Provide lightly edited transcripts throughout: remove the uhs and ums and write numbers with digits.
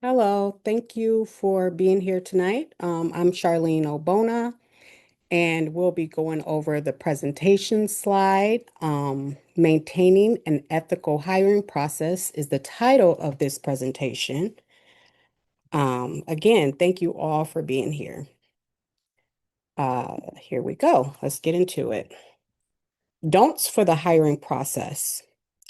Hello, thank you for being here tonight. I'm Charlene Obona, and we'll be going over the presentation slide. Maintaining an ethical hiring process is the title of this presentation. Again, thank you all for being here. Here we go. Let's get into it. Don'ts for the hiring process.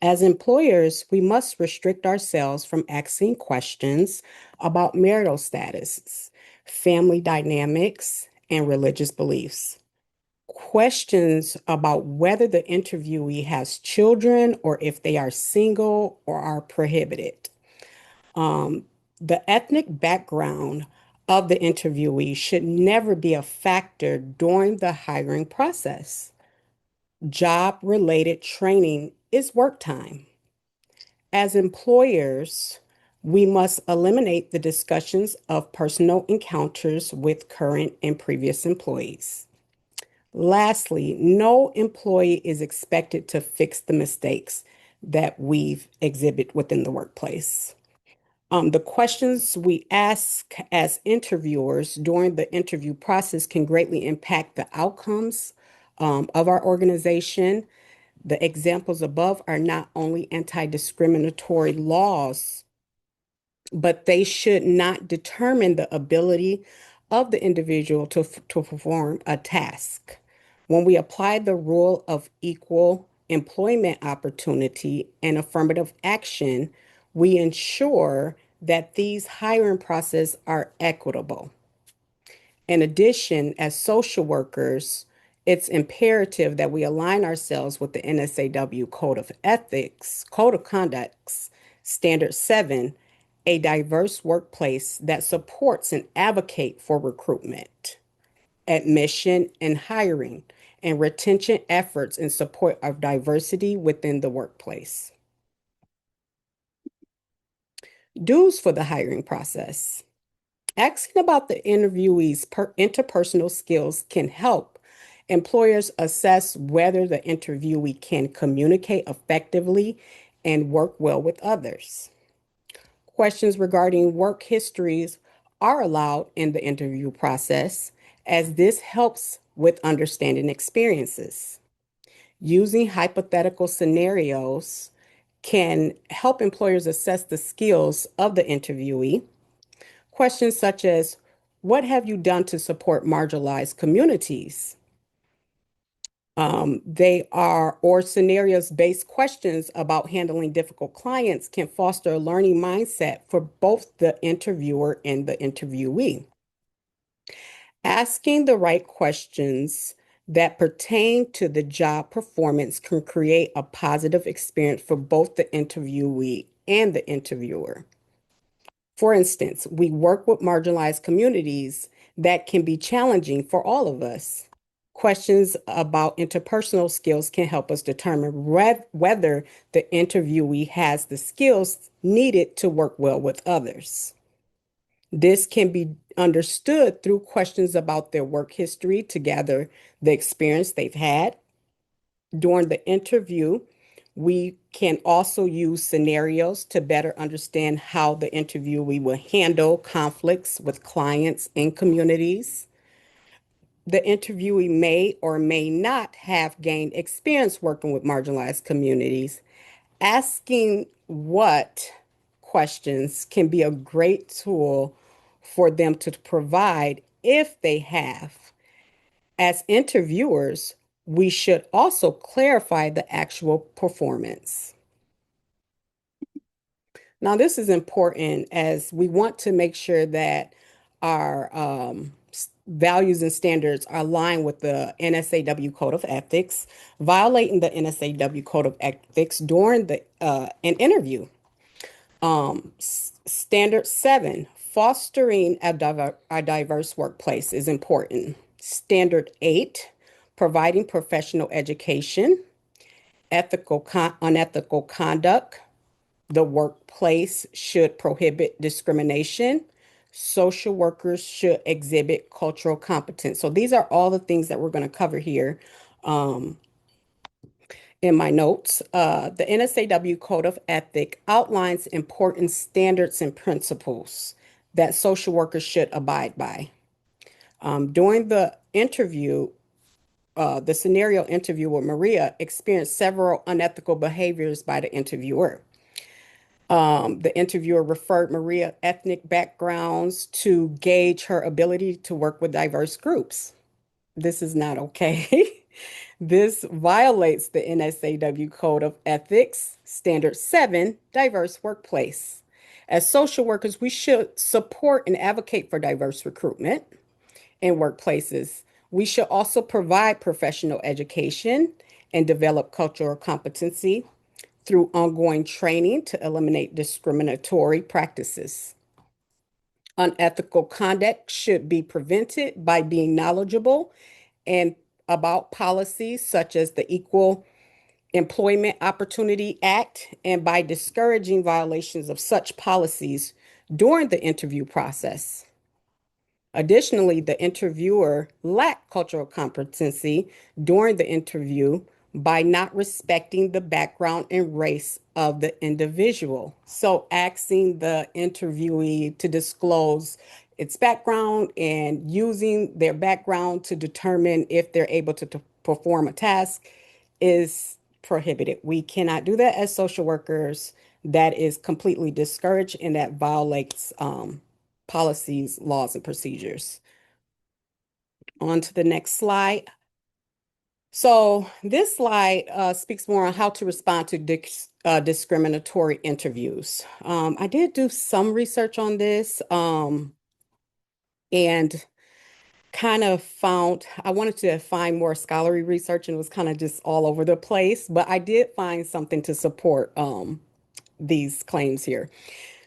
As employers, we must restrict ourselves from asking questions about marital status, family dynamics, and religious beliefs. Questions about whether the interviewee has children or if they are single or are prohibited. Um, the ethnic background of the interviewee should never be a factor during the hiring process. Job-related training is work time. As employers, we must eliminate the discussions of personal encounters with current and previous employees. Lastly, no employee is expected to fix the mistakes that we've exhibit within the workplace. The questions we ask as interviewers during the interview process can greatly impact the outcomes of our organization. The examples above are not only anti-discriminatory laws, but they should not determine the ability of the individual to perform a task. When we apply the rule of equal employment opportunity and affirmative action, we ensure that these hiring processes are equitable. In addition, as social workers, it's imperative that we align ourselves with the NSAW Code of Ethics, Code of Conducts, Standard 7, a diverse workplace that supports and advocate for recruitment, admission and hiring, and retention efforts in support of diversity within the workplace. Dues for the hiring process. Asking about the interviewee's interpersonal skills can help employers assess whether the interviewee can communicate effectively and work well with others. Questions regarding work histories are allowed in the interview process, as this helps with understanding experiences. Using hypothetical scenarios can help employers assess the skills of the interviewee. Questions such as, what have you done to support marginalized communities? Or scenarios-based questions about handling difficult clients can foster a learning mindset for both the interviewer and the interviewee. Asking the right questions that pertain to the job performance can create a positive experience for both the interviewee and the interviewer. For instance, we work with marginalized communities that can be challenging for all of us. Questions about interpersonal skills can help us determine whether the interviewee has the skills needed to work well with others. This can be understood through questions about their work history to gather the experience they've had. During the interview, we can also use scenarios to better understand how the interviewee will handle conflicts with clients and communities. The interviewee may or may not have gained experience working with marginalized communities. Asking what questions can be a great tool for them to provide if they have. As interviewers, we should also clarify the actual performance. Now, this is important as we want to make sure that our values and standards are aligned with the NSAW Code of Ethics. Violating the NSAW Code of Ethics during an interview. Standard 7, fostering a diverse workplace is important. Standard 8, providing professional education. Unethical conduct. The workplace should prohibit discrimination. Social workers should exhibit cultural competence. So these are all the things that we're going to cover here. in my notes. The NSAW Code of Ethic outlines important standards and principles that social workers should abide by. During the scenario interview with Maria experienced several unethical behaviors by the interviewer. The interviewer referred Maria's ethnic backgrounds to gauge her ability to work with diverse groups. This is not okay. This violates the NSAW Code of Ethics, Standard 7, Diverse Workplace. As social workers, we should support and advocate for diverse recruitment in workplaces. We should also provide professional education and develop cultural competency through ongoing training to eliminate discriminatory practices. Unethical conduct should be prevented by being knowledgeable and about policies such as the Equal Employment Opportunity Act and by discouraging violations of such policies during the interview process. Additionally, the interviewer lacked cultural competency during the interview by not respecting the background and race of the individual. So, asking the interviewee to disclose its background and using their background to determine if they're able to perform a task is prohibited. We cannot do that as social workers. That is completely discouraged and that violates policies, laws, and procedures. On to the next slide. So this slide speaks more on how to respond to discriminatory interviews. I did do some research on this and kind of found, I wanted to find more scholarly research and it was kind of just all over the place, but I did find something to support these claims here.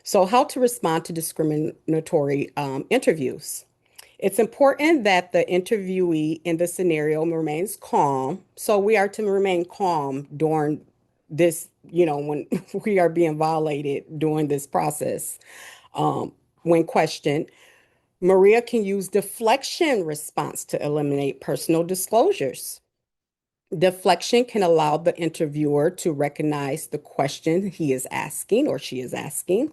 So how to respond to discriminatory interviews. It's important that the interviewee in the scenario remains calm. So we are to remain calm during this, when we are being violated during this process. When questioned, Maria can use deflection response to eliminate personal disclosures. Deflection can allow the interviewer to recognize the question he is asking or she is asking.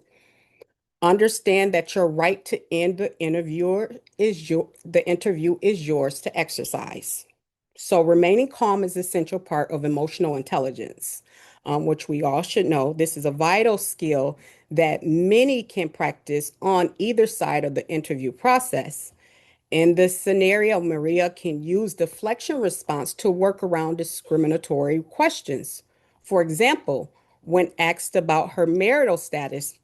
Understand that your right to end the interview is yours to exercise. So remaining calm is an essential part of emotional intelligence, which we all should know. This is a vital skill that many can practice on either side of the interview process. In this scenario, Maria can use deflection response to work around discriminatory questions. For example, when asked about her marital status,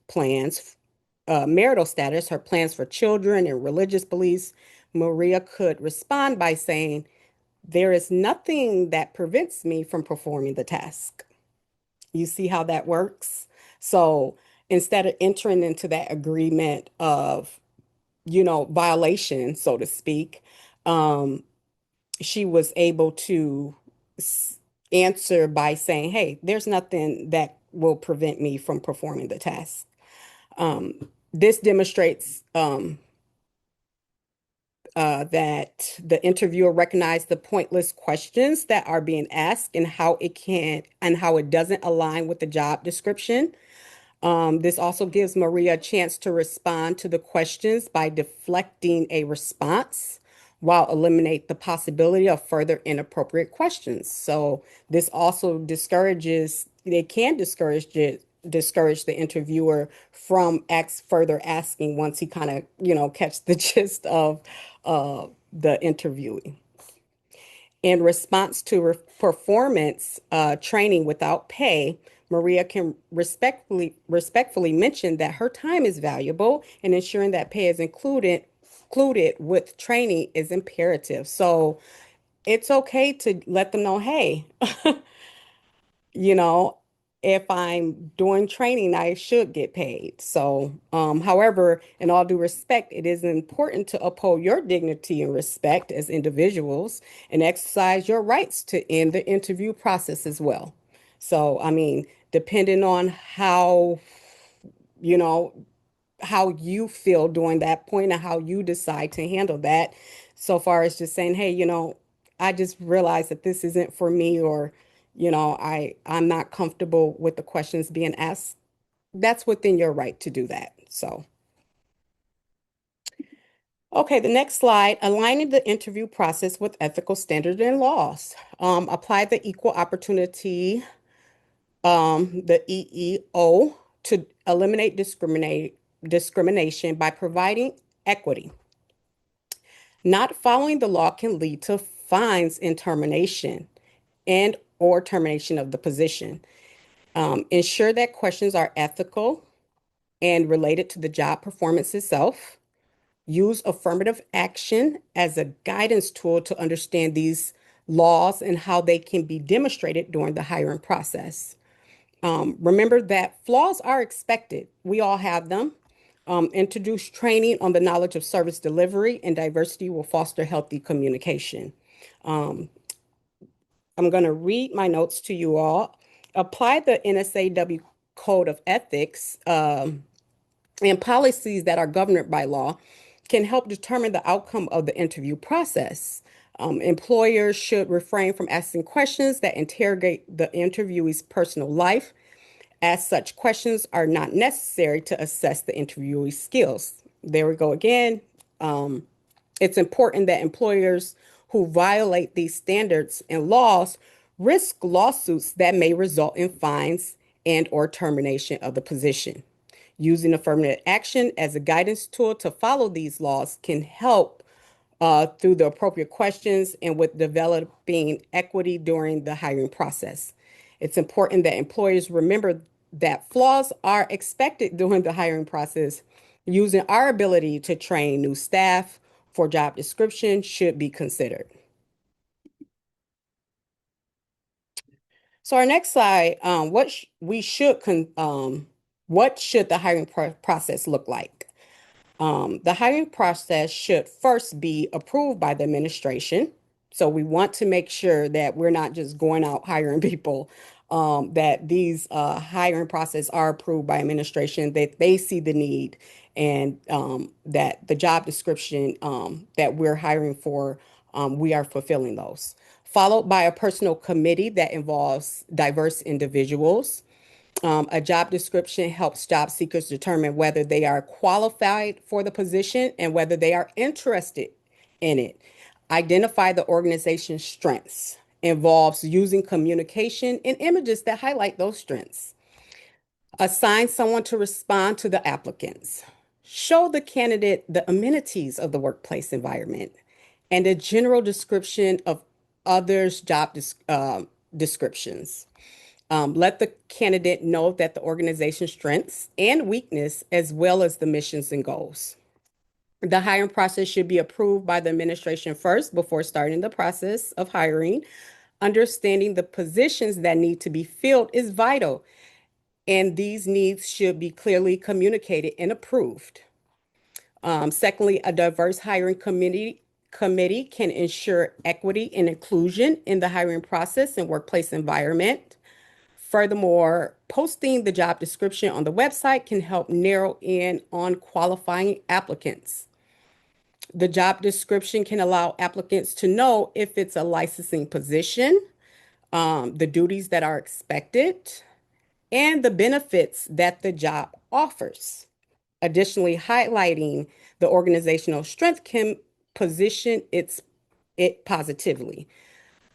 her plans for children and religious beliefs, Maria could respond by saying, "There is nothing that prevents me from performing the task." You see how that works? So instead of entering into that agreement of, violation, so to speak, um, she was able to answer by saying, "Hey, there's nothing that will prevent me from performing the task." This demonstrates that the interviewer recognized the pointless questions that are being asked and how it doesn't align with the job description. This also gives Maria a chance to respond to the questions by deflecting a response while eliminate the possibility of further inappropriate questions. So this also they can discourage the interviewer from further asking once he kind of, catch the gist of the interviewing. In response to performance training without pay, Maria can respectfully mention that her time is valuable and ensuring that pay is included with training is imperative. So it's okay to let them know, hey, you know, if I'm doing training, I should get paid. So, however, in all due respect, it is important to uphold your dignity and respect as individuals and exercise your rights to end the interview process as well. So, I mean, depending on you know, how you feel during that point and how you decide to handle that, so far as just saying, hey, I just realized that this isn't for me, or I'm not comfortable with the questions being asked. That's within your right to do that. So, okay, the next slide, aligning the interview process with ethical standards and laws. Apply the equal opportunity, the EEO, to eliminate discrimination by providing equity. Not following the law can lead to fines and termination or termination of the position. Ensure that questions are ethical and related to the job performance itself. Use affirmative action as a guidance tool to understand these laws and how they can be demonstrated during the hiring process. Remember that flaws are expected. We all have them. Introduce training on the knowledge of service delivery and diversity will foster healthy communication. I'm going to read my notes to you all. Apply the NSAW Code of Ethics and policies that are governed by law can help determine the outcome of the interview process. Employers should refrain from asking questions that interrogate the interviewee's personal life, as such questions are not necessary to assess the interviewee's skills. There we go again. It's important that employers who violate these standards and laws risk lawsuits that may result in fines and or termination of the position. Using affirmative action as a guidance tool to follow these laws can help through the appropriate questions and with developing equity during the hiring process. It's important that employers remember that flaws are expected during the hiring process. Using our ability to train new staff for job description should be considered. So our next slide, what should the hiring process look like? The hiring process should first be approved by the administration. So we want to make sure that we're not just going out hiring people, that these hiring process are approved by administration, that they see the need and that the job description that we're hiring for, we are fulfilling those. Followed by a personal committee that involves diverse individuals. A job description helps job seekers determine whether they are qualified for the position and whether they are interested in it. Identify the organization's strengths. Involves using communication and images that highlight those strengths. Assign someone to respond to the applicants. Show the candidate the amenities of the workplace environment and a general description of others' descriptions. Let the candidate know that the organization's strengths and weakness, as well as the missions and goals. The hiring process should be approved by the administration first before starting the process of hiring. Understanding the positions that need to be filled is vital, and these needs should be clearly communicated and approved. Secondly, a diverse hiring committee can ensure equity and inclusion in the hiring process and workplace environment. Furthermore, posting the job description on the website can help narrow in on qualifying applicants. The job description can allow applicants to know if it's a licensing position, the duties that are expected, and the benefits that the job offers. Additionally, highlighting the organizational strength can position it positively.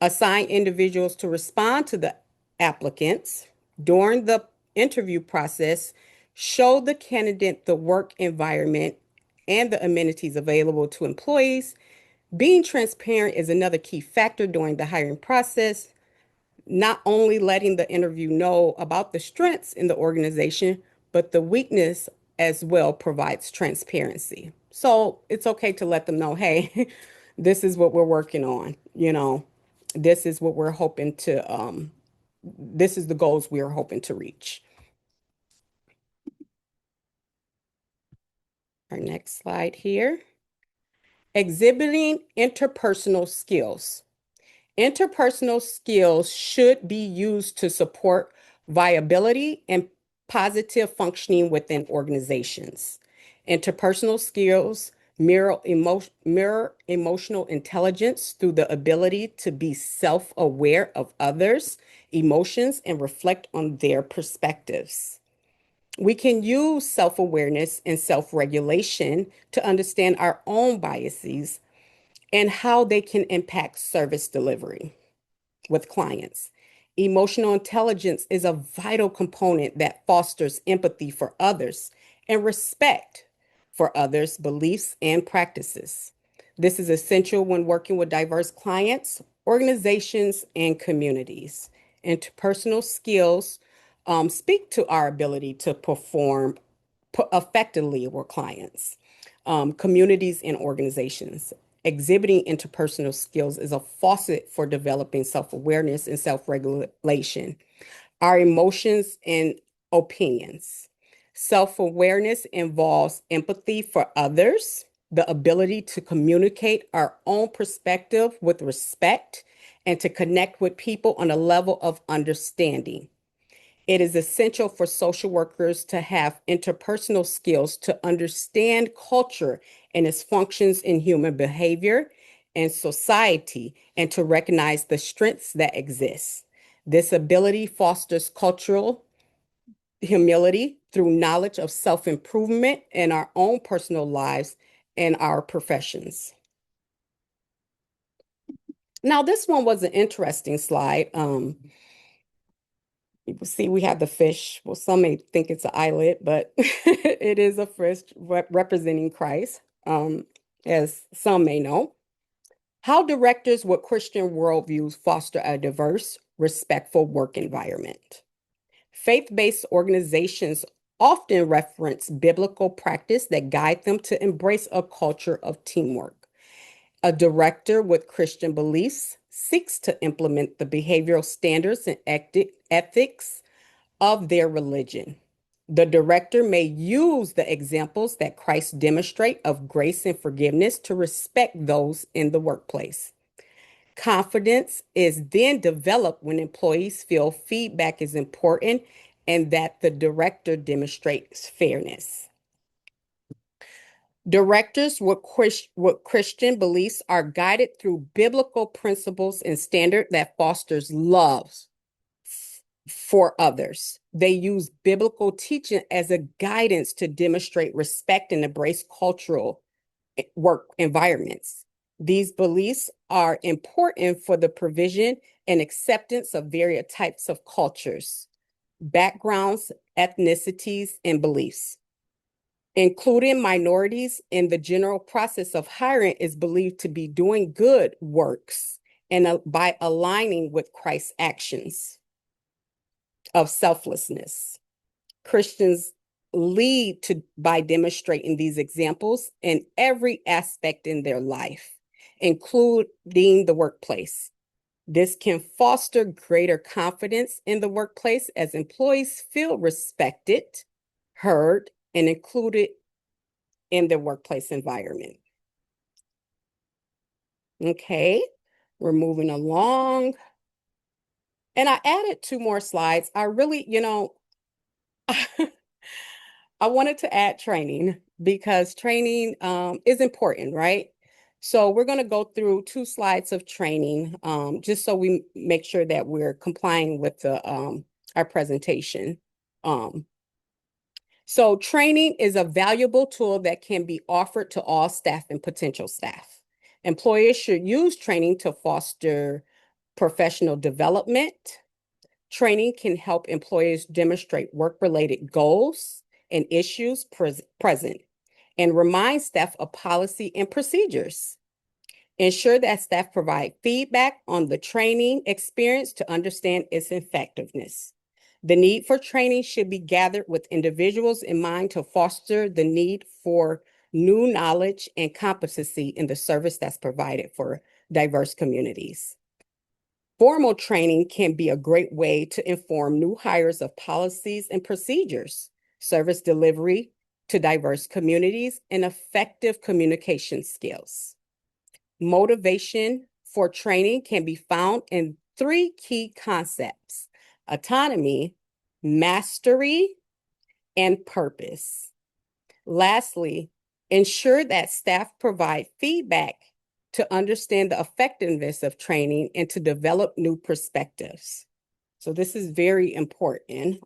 Assign individuals to respond to the applicants during the interview process. Show the candidate the work environment and the amenities available to employees. Being transparent is another key factor during the hiring process, not only letting the interview know about the strengths in the organization, but the weakness as well provides transparency. So it's okay to let them know, hey, this is what we're working on, this is what we're hoping to, this is the goals we are hoping to reach. Our next slide here. Exhibiting interpersonal skills. Interpersonal skills should be used to support viability and positive functioning within organizations. Interpersonal skills mirror emotional intelligence through the ability to be self-aware of others' emotions and reflect on their perspectives. We can use self-awareness and self-regulation to understand our own biases and how they can impact service delivery with clients. Emotional intelligence is a vital component that fosters empathy for others and respect for others' beliefs and practices. This is essential when working with diverse clients, organizations, and communities. Interpersonal skills speak to our ability to perform effectively with clients, communities, and organizations. Exhibiting interpersonal skills is a faucet for developing self awareness and self regulation, our emotions and opinions. Self awareness involves empathy for others, the ability to communicate our own perspective with respect, and to connect with people on a level of understanding. It is essential for social workers to have interpersonal skills to understand culture and its functions in human behavior and society, and to recognize the strengths that exist. This ability fosters cultural humility through knowledge of self improvement in our own personal lives and our professions. Now, this one was an interesting slide. You see, we have the fish. Well, some may think it's an eyelid, but it is a fish representing Christ, as some may know. How directors with Christian worldviews foster a diverse, respectful work environment. Faith-based organizations often reference biblical practice that guide them to embrace a culture of teamwork. A director with Christian beliefs seeks to implement the behavioral standards and ethics of their religion. The director may use the examples that Christ demonstrate of grace and forgiveness to respect those in the workplace. Confidence is then developed when employees feel feedback is important and that the director demonstrates fairness. Directors with Christian beliefs are guided through biblical principles and standard that fosters love for others. They use biblical teaching as a guidance to demonstrate respect and embrace cultural work environments. These beliefs are important for the provision and acceptance of various types of cultures, backgrounds, ethnicities, and beliefs. Including minorities in the general process of hiring is believed to be doing good works and by aligning with Christ's actions of selflessness. Christians lead to by demonstrating these examples in every aspect in their life, including the workplace. This can foster greater confidence in the workplace as employees feel respected, heard, and included in the workplace environment. Okay, we're moving along. And I added two more slides. I really, I wanted to add training because training is important, right? So we're going to go through two slides of training just so we make sure that we're complying with our presentation. So training is a valuable tool that can be offered to all staff and potential staff. Employers should use training to foster professional development. Training can help employers demonstrate work-related goals and issues present and remind staff of policy and procedures. Ensure that staff provide feedback on the training experience to understand its effectiveness. The need for training should be gathered with individuals in mind to foster the need for new knowledge and competency in the service that's provided for diverse communities. Formal training can be a great way to inform new hires of policies and procedures, service delivery to diverse communities, and effective communication skills. Motivation for training can be found in three key concepts: autonomy, mastery, and purpose. Lastly, Ensure that staff provide feedback to understand the effectiveness of training and to develop new perspectives. So this is very important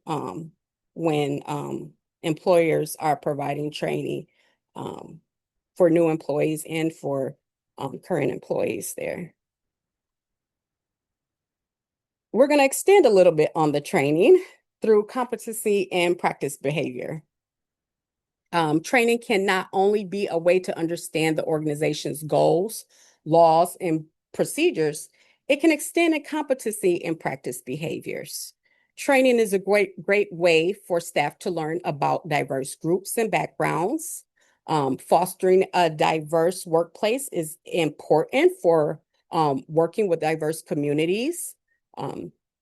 when employers are providing training for new employees and for current employees there. We're going to extend a little bit on the training through competency and practice behavior. Training can not only be a way to understand the organization's goals, laws, and procedures, it can extend in competency and practice behaviors. Training is a great way for staff to learn about diverse groups and backgrounds. Fostering a diverse workplace is important for working with diverse communities.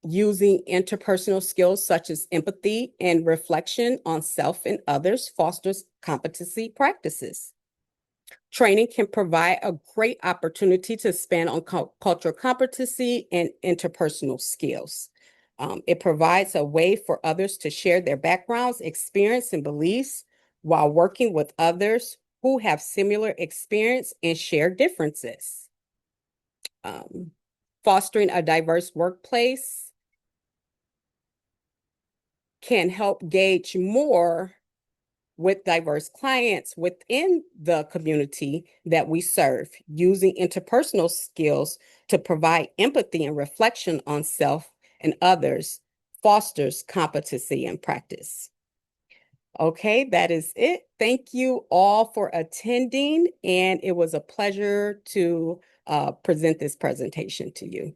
Using interpersonal skills such as empathy and reflection on self and others fosters competency practices. Training can provide a great opportunity to expand on cultural competency and interpersonal skills. It provides a way for others to share their backgrounds, experience, and beliefs while working with others who have similar experience and share differences. Fostering a diverse workplace can help gauge more with diverse clients within the community that we serve, using interpersonal skills to provide empathy and reflection on self and others fosters competency and practice. Okay, that is it. Thank you all for attending, and it was a pleasure to present this presentation to you.